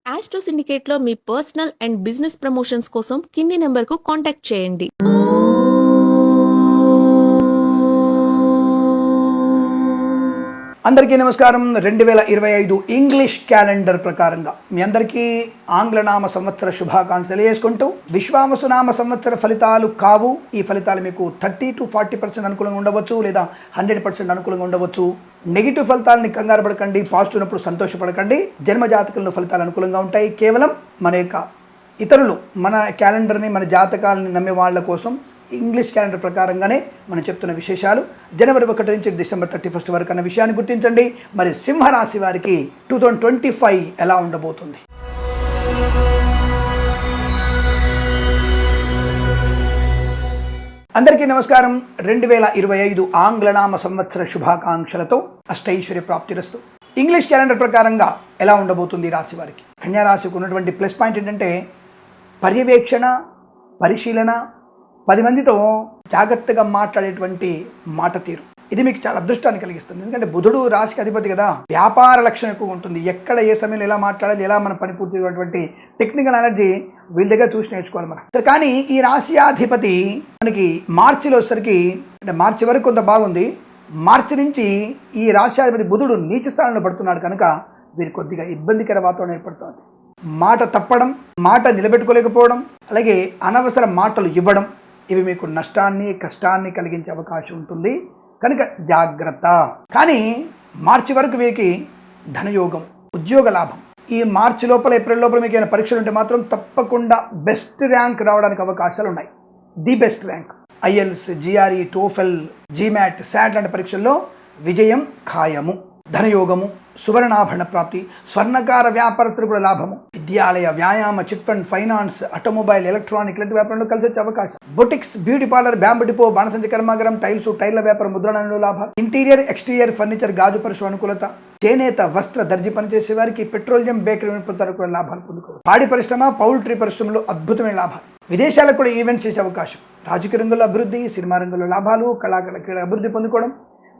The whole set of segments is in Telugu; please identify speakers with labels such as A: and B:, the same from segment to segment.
A: ఆస్ట్రో సిండికేట్లో మీ పర్సనల్ అండ్ బిజినెస్ ప్రమోషన్స్ కోసం కింది నెంబర్కు కాంటాక్ట్ చేయండి.
B: అందరికీ నమస్కారం. 2025 ఇంగ్లీష్ క్యాలెండర్ ప్రకారంగా మీ అందరికీ ఆంగ్లనామ సంవత్సర శుభాకాంక్షలు తెలియజేసుకుంటూ, విశ్వావసునామ సంవత్సర ఫలితాలు కావు. ఈ ఫలితాలు మీకు 30 to 40% అనుకూలంగా ఉండవచ్చు, లేదా 100% అనుకూలంగా ఉండవచ్చు. నెగిటివ్ ఫలితాలని కంగారు పడకండి, పాజిటివ్ ఉన్నప్పుడు సంతోషపడకండి. జన్మజాతకంలో ఫలితాలు అనుకూలంగా ఉంటాయి. కేవలం మన యొక్క ఇతరులు మన క్యాలెండర్ని, మన జాతకాలని నమ్మే వాళ్ళ కోసం ఇంగ్లీష్ క్యాలెండర్ ప్రకారంగానే మనం చెప్తున్న విశేషాలు. జనవరి 1 నుంచి డిసెంబర్ 31 వరకు అన్న విషయాన్ని గుర్తించండి. మరి సింహరాశి వారికి 2025 ఎలా ఉండబోతుంది? అందరికీ నమస్కారం. 2025 ఆంగ్లనామ సంవత్సర శుభాకాంక్షలతో అష్టైశ్వర్య ప్రాప్తిరస్తు. ఇంగ్లీష్ క్యాలెండర్ ప్రకారంగా ఎలా ఉండబోతుంది ఈ రాశి వారికి? కన్యా రాశికి ఉన్నటువంటి ప్లస్ పాయింట్ ఏంటంటే పర్యవేక్షణ, పరిశీలన, 10 మందితో జాగ్రత్తగా మాట్లాడేటువంటి మాట తీరు. ఇది మీకు చాలా అదృష్టాన్ని కలిగిస్తుంది. ఎందుకంటే బుధుడు రాశికి అధిపతి కదా, వ్యాపార లక్షణం ఎక్కువ ఉంటుంది. ఎక్కడ ఏ సమయంలో ఎలా మాట్లాడాలి, ఎలా మన పని పూర్తి చేసేటువంటి టెక్నికల్ ఎనర్జీ వీళ్ళ దగ్గర చూసి నేర్చుకోవాలి మనం. సరే, కానీ ఈ రాశియాధిపతి మనకి మార్చిలో వచ్చేసరికి, అంటే మార్చి వరకు కొంత బాగుంది. మార్చి నుంచి ఈ రాశియాధిపతి బుధుడు నీచ స్థానంలో పడుతున్నాడు కనుక వీరికి కొద్దిగా ఇబ్బందికర వాతావరణం ఏర్పడుతుంది. మాట తప్పడం, మాట నిలబెట్టుకోలేకపోవడం, అలాగే అనవసర మాటలు ఇవ్వడం, ఇవి మీకు నష్టాన్ని, కష్టాన్ని కలిగించే అవకాశం ఉంటుంది కనుక జాగ్రత్త. కానీ మార్చి వరకు వీరికి ధనయోగం, ఉద్యోగ లాభం. ఈ మార్చి లోపల, ఏప్రిల్ లోపల మీకు ఏమైనా పరీక్షలు ఉంటే మాత్రం తప్పకుండా బెస్ట్ ర్యాంక్ రావడానికి అవకాశాలు ఉన్నాయి. The best rank. IELTS, GRE, TOEFL, GMAT, SAT లాంటి పరీక్షల్లో విజయం ఖాయము. ధనయోగము, సువర్ణాభరణ ప్రాప్తి, స్వర్ణకార వ్యాపారస్తులు కూడా లాభము. విద్యాలయ, వ్యాయామ, chit fund, finance, automobile, electronic ఇలాంటి వ్యాపారంలో కలిసి వచ్చే అవకాశం. Boutiques, beauty parlour, bamboo depot, బాణసంచి కర్మాగారం, టైల్స్, టైర్ల వ్యాపారం, ముద్రణలో లాభాలు. ఇంటీరియర్, ఎక్స్టీరియర్ ఫర్నిచర్, గాజు పరిశ్రమ అనుకూలత. చేనేత, వస్త్ర, దర్జీ పనిచేసే వారికి వారికి బేకరీ వినియోగదారులకు కూడా లాభాలు పొందుకోవచ్చు. పాడి పరిశ్రమ, పౌల్ట్రీ పరిశ్రమలో అద్భుతమైన లాభాలు. విదేశాలకు కూడా ఈవెంట్స్ చేసే అవకాశం. రాజకీయ రంగంలో అభివృద్ధి, సినిమా రంగంలో లాభాలు, కళాకారుల క్రీడా అభివృద్ధి పొందుకోవడం.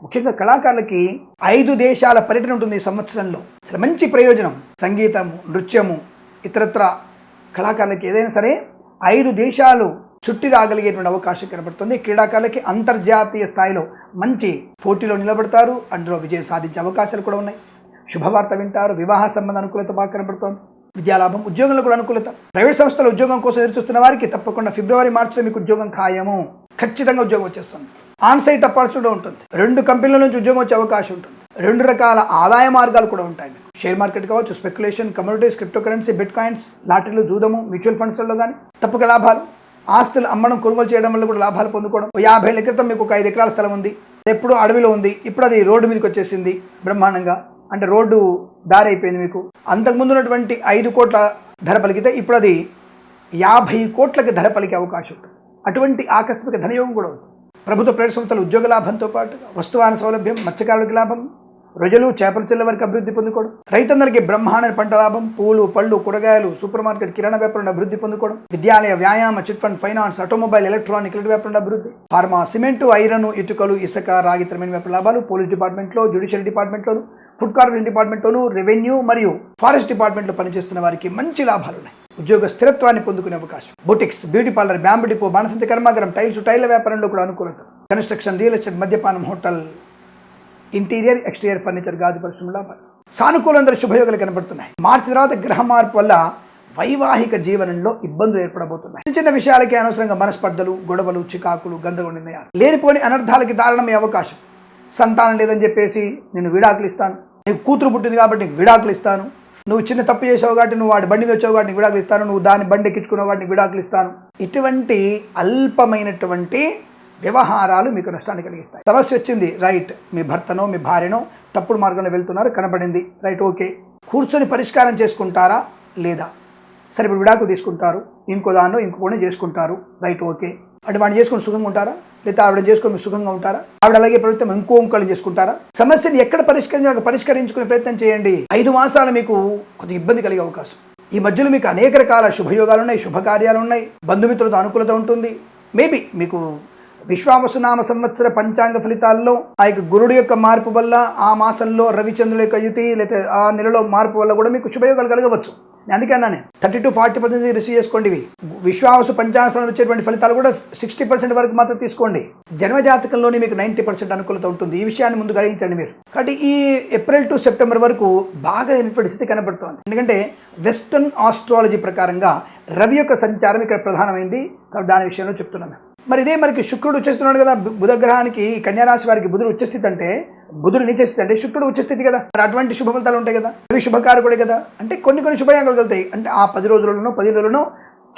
B: ముఖ్యంగా కళాకారులకి 5 దేశాల పర్యటన ఉంటుంది ఈ సంవత్సరంలో. చాలా మంచి ప్రయోజనం. సంగీతము, నృత్యము, ఇతరత్ర కళాకారులకి ఏదైనా సరే 5 దేశాలు చుట్టి రాగలిగేటువంటి అవకాశం కనబడుతుంది. క్రీడాకారులకి అంతర్జాతీయ స్థాయిలో మంచి పోటీలో నిలబడతారు, అందులో విజయం సాధించే అవకాశాలు కూడా ఉన్నాయి. శుభవార్త వింటారు. వివాహ సంబంధ అనుకూలత బాగా కనబడుతోంది. విద్యాలాభం, ఉద్యోగంలో కూడా అనుకూలత. ప్రైవేట్ సంస్థల ఉద్యోగం కోసం ఎదురుచూస్తున్న వారికి తప్పకుండా ఫిబ్రవరి, మార్చిలో మీకు ఉద్యోగం ఖాయము. ఖచ్చితంగా ఉద్యోగం వచ్చేస్తుంది. ఆన్సైట్ అపార్చునిటీ ఉంటుంది. 2 కంపెనీల నుంచి ఉద్యోగం వచ్చే అవకాశం ఉంటుంది. 2 రకాల ఆదాయ మార్గాలు కూడా ఉంటాయి. షేర్ మార్కెట్ కావచ్చు, speculation, commodities, cryptocurrency, bitcoins, లాటరీలు, జూదము, మ్యూచువల్ ఫండ్స్లో కానీ తప్పక లాభాలు. ఆస్తులు అమ్మడం, కొనుగోలు చేయడం వల్ల కూడా లాభాలు పొందుకోవడం. 50 ఏళ్ల క్రితం మీకు ఒక 5 ఎకరాల స్థలం ఉంది, ఎప్పుడు అడవిలో ఉంది, ఇప్పుడు అది రోడ్డు మీదకి వచ్చేసింది బ్రహ్మాండంగా. అంటే రోడ్డు దారి అయిపోయింది మీకు. అంతకుముందు ఉన్నటువంటి 5 కోట్ల ధర పలికితే ఇప్పుడు అది 50 కోట్లకి ధర పలికే అవకాశం ఉంటుంది. అటువంటి ఆకస్మిక ధనయోగం కూడా ఉంటుంది. ప్రభుత్వ ప్రైవేట్ సంస్థల ఉద్యోగ లాభంతో పాటు వస్తువాహన సౌలభ్యం, మత్స్యకారులకి లాభం, రొయ్యలు, చేపల చెల్ల వరకు అభివృద్ధి పొందుకోవడం. రైతన్నలకి బ్రహ్మాండ పంట లాభం, పూలు, పళ్ళు, కూరగాయలు, సూపర్ మార్కెట్, కిరాణా వ్యాపారం అభివృద్ధి పొందుకోవడం. విద్యాలయ, వ్యాయామ, chit fund, finance, automobile, electronic ఇలాంటి వ్యాపారం అభివృద్ధి. ఫార్మా, సిమెంటు, ఐరన్, ఇటుకలు, ఇసుక, రాగి తరమైన వ్యాపార లాభాలు. పోలీస్ డిపార్ట్మెంట్లో, జ్యుడిషియల్ డిపార్ట్మెంట్లోను, ఫుడ్ కార్పొరేషన్ డిపార్ట్మెంట్లోను, రెవెన్యూ మరియు ఫారెస్ట్ డిపార్ట్మెంట్లో పనిచేస్తున్న వారికి మంచి లాభాలు ఉన్నాయి. ఉద్యోగ స్థిరత్వాన్ని పొందుకునే అవకాశం. Boutiques, beauty parlour, bamboo depot, బాణసంచి కర్మాగారం, టైల్స్, టైర్ల వ్యాపారంలో కూడా అనుకూలత. కన్స్ట్రక్షన్, రియల్ ఎస్టేట్, మద్యపానం, హోటల్, ఇంటీరియర్, ఎక్స్టీరియర్ ఫర్నిచర్, గాజు పరిశ్రమల లాభాలు. సానుకూలంగా శుభయోగాలు కనబడుతున్నాయి. మార్చి తర్వాత గ్రహ మార్పు వల్ల వైవాహిక జీవనంలో ఇబ్బందులు ఏర్పడబోతున్నాయి. చిన్న చిన్న విషయాలకి అనవసరంగా మనస్పర్ధలు, గొడవలు, చికాకులు, గందరగోళ నిర్ణయాలు, లేనిపోని అనర్థాలకి దారుణమయ్యే అవకాశం. సంతానం లేదని చెప్పేసి నేను విడాకులు ఇస్తాను, నీకు కూతురు పుట్టింది కాబట్టి నీకు విడాకులు ఇస్తాను, నువ్వు చిన్న తప్పు చేసావు కాబట్టి నువ్వు వాడి బండి వచ్చావు కాబట్టి నీకు విడాకులు ఇస్తాను, నువ్వు దాని బండి ఎక్కించుకున్నావు కాబట్టి నీకు విడాకులు ఇస్తాను. ఇటువంటి అల్పమైనటువంటి వ్యవహారాలు మీకు నష్టాన్ని కలిగిస్తాయి. సమస్య వచ్చింది, రైట్, మీ భర్తనో మీ భార్యనో తప్పుడు మార్గంలో వెళ్తున్నారు, కనబడింది, రైట్, ఓకే, కూర్చొని పరిష్కారం చేసుకుంటారా లేదా? సరే, ఇప్పుడు విడాకులు తీసుకుంటారు, ఇంకో దాన్నో ఇంకోనే చేసుకుంటారు, రైట్, ఓకే. అంటే వాడిని చేసుకుని సుఖంగా ఉంటారా, లేదా ఆవిడ చేసుకుని మీరు సుఖంగా ఉంటారా? ఆవిడ అలాగే ప్రభుత్వం ఇంకోళ్ళు చేసుకుంటారా? సమస్యను ఎక్కడ పరిష్కరించుకునే ప్రయత్నం చేయండి. 5 మాసాలు మీకు కొద్దిగా ఇబ్బంది కలిగే అవకాశం. ఈ మధ్యలో మీకు అనేక రకాల శుభయోగాలు ఉన్నాయి, శుభకార్యాలు ఉన్నాయి, బంధుమిత్రులతో అనుకూలత ఉంటుంది. మేబీ మీకు విశ్వావసునామ సంవత్సర పంచాంగ ఫలితాల్లో ఆ యొక్క గురుడు యొక్క మార్పు వల్ల, ఆ మాసంలో రవిచంద్రుల యొక్క యుతి, లేదా ఆ నెలలో మార్పు వల్ల కూడా మీకు శుభయోగాలు కలగవచ్చు. అందుకే అన్నా నేను 30-40% రిసీవ్ చేసుకోండి. ఇవి విశ్వావసు పంచాంశాలు వచ్చేటువంటి ఫలితాలు కూడా 60% వరకు మాత్రం తీసుకోండి. జన్మజాతకంలోనే మీకు 90% అనుకూలత ఉంటుంది. ఈ విషయాన్ని ముందు గ్రహించండి మీరు. కాబట్టి ఈ ఏప్రిల్ టు సెప్టెంబర్ వరకు బాగా స్థితి కనబడుతోంది. ఎందుకంటే వెస్టర్న్ ఆస్ట్రాలజీ ప్రకారంగా రవి యొక్క సంచారం ఇక్కడ ప్రధానమైంది. దాని విషయంలో చెప్తున్నాను. మరి ఇదే మనకి శుక్రుడు వచ్చేస్తున్నాడు కదా, బుధ గ్రహానికి కన్యారాశి వారికి బుధుడు ఉచ్చస్థితి అంటే, బుధుడు నీచస్థితి అంటే శుక్రుడు ఉచ్చస్థితి కదా. మరి అటువంటి శుభ ఫలితాలు ఉంటాయి కదా, అవి శుభకారకుడే కదా. అంటే కొన్ని శుభయాంగాలు కలుగుతాయి. అంటే ఆ 10 రోజులలోనో 10 రోజుల్లోనో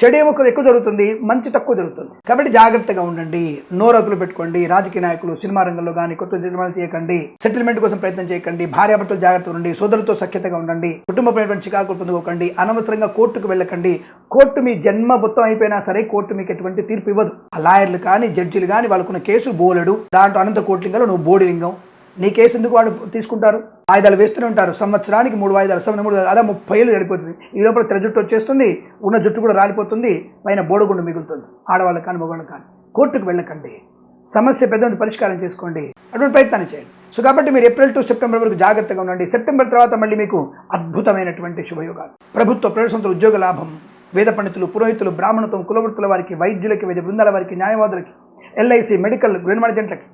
B: చెడేమో ఎక్కువ జరుగుతుంది, మంచి తక్కువ జరుగుతుంది. కాబట్టి జాగ్రత్తగా ఉండండి. నోరకులు పెట్టుకోండి. రాజకీయ నాయకులు సినిమా రంగంలో కానీ కొత్త నిర్మాణాలు చేయకండి. సెటిల్మెంట్ కోసం ప్రయత్నం చేయకండి. భార్యాభర్తలు జాగ్రత్తగా ఉండండి. సోదరులతో సఖ్యతగా ఉండండి. కుటుంబపరమైన చికాకులు పొందుకోకండి. అనవసరంగా కోర్టుకు వెళ్ళకండి. కోర్టు మీ జన్మ మొత్తం అయిపోయినా సరే కోర్టు మీకు ఎటువంటి తీర్పు ఇవ్వదు. ఆ లాయర్లు కానీ జడ్జీలు కానీ వాళ్ళకున్న కేసులు బోలెడు. దాంట్లో అనంత కోట్లింగంలో నువ్వు బోడిలింగం. నీ కేసు ఎందుకు వాళ్ళు తీసుకుంటారు? వాయిదాలు వేస్తూనే ఉంటారు. సంవత్సరానికి 3 వాయిదాలు, 3 అలా 30 ఏళ్ళు గడిపోతుంది. ఈ లోపల తెర జుట్టు వచ్చేస్తుంది, ఉన్న జుట్టు కూడా రాలిపోతుంది, పైన బోడగుండు మిగులుతుంది. ఆడవాళ్ళకి కానీ మగవాళ్ళకి కానీ. కోర్టుకు వెళ్ళకండి. సమస్య పెద్ద పరిష్కారం చేసుకోండి. అటువంటి ప్రయత్నాన్ని చేయండి. సో కాబట్టి మీరు ఏప్రిల్ టు సెప్టెంబర్ వరకు జాగ్రత్తగా ఉండండి. సెప్టెంబర్ తర్వాత మళ్ళీ మీకు అద్భుతమైనటువంటి శుభయోగాలు. ప్రభుత్వ ప్రవేశంతో ఉద్యోగ లాభం. వేద పండితులు, పురోహితులు, బ్రాహ్మణత్వం, కులవృత్తుల వారికి, వైద్యులకి, వైద్య బృందాల వారికి, న్యాయవాదులకి, ఎల్ఐసి, మెడికల్, గ్రీన్ జంట్లకి,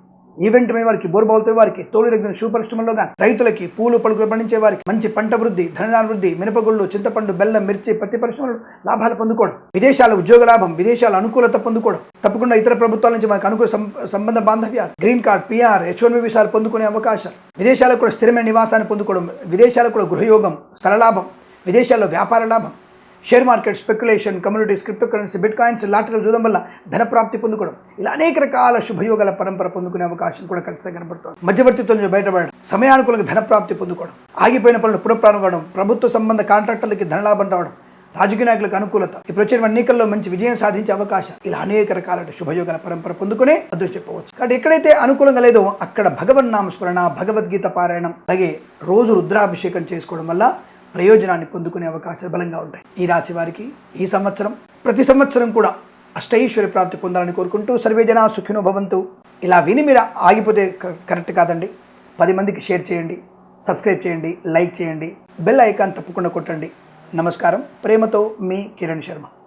B: ఈవెంట్ మే వారికి, బోర్బావులతో వారికి, తోలు రెగ్గిన షూ పరిశ్రమలో కానీ, రైతులకి, పూలు పలుకులు పండించే వారికి మంచి పంట వృద్ధి, ధనదాన వృద్ధి, మినపగుళ్ళు, చింతపండు, బెల్లం, మిర్చి, పత్తి పరిశ్రమలు లాభాలు పొందుకోవడం, విదేశాల ఉద్యోగ లాభం, విదేశాల అనుకూలత పొందుకోవడం, తప్పకుండా ఇతర ప్రభుత్వాల నుంచి మనకు అనుకూల సంబంధ బాంధవ్యాలు, గ్రీన్ కార్డ్, పిఆర్, H1B వీసాలు పొందుకునే అవకాశాలు, విదేశాలకు కూడా స్థిరమైన నివాసాన్ని పొందుకోవడం, విదేశాలకు కూడా గృహయోగం, స్థల లాభం, విదేశాల్లో వ్యాపార లాభం, share market, speculation, communities, cryptocurrency, bitcoins, లాటరీలు చూడడం వల్ల ధనప్రాప్తి పొందుకోవడం, ఇలా అనేక రకాల శుభయోగాల పరంపర పొందుకునే అవకాశం కూడా ఖచ్చితంగా కనబడుతుంది. మధ్యవర్తిత్వం నుంచి బయటపడడం, సమయానుకూలంగా ధనప్రాప్తి పొందుకోవడం, ఆగిపోయిన పనులు పునఃప్రారంభం, ప్రభుత్వ సంబంధ కాంట్రాక్టర్లకి ధనలాభం రావడం, రాజకీయ నాయకులకు అనుకూలత, ఇప్పుడు వచ్చే ఎన్నికల్లో మంచి విజయం సాధించే అవకాశం, ఇలా అనేక రకాల శుభయోగాల పరంపర పొందుకునే అదృష్టం చెప్పవచ్చు. కాబట్టి ఎక్కడైతే అనుకూలంగా లేదో అక్కడ భగవన్నామస్మరణ, భగవద్గీత పారాయణం, అలాగే రోజు రుద్రాభిషేకం చేసుకోవడం వల్ల ప్రయోజనాన్ని పొందుకునే అవకాశాలు బలంగా ఉంటాయి. ఈ రాశి వారికి ఈ సంవత్సరం ప్రతి సంవత్సరం కూడా అష్టైశ్వర్య ప్రాప్తి పొందాలని కోరుకుంటూ సర్వే జనా సుఖినో భవంతు. ఇలా విని మీరు ఆగిపోతే కరెక్ట్ కాదండి. 10 మందికి షేర్ చేయండి, సబ్స్క్రైబ్ చేయండి, లైక్ చేయండి, బెల్ ఐకాన్ తప్పకుండా కొట్టండి. నమస్కారం. ప్రేమతో మీ కిరణ్ శర్మ.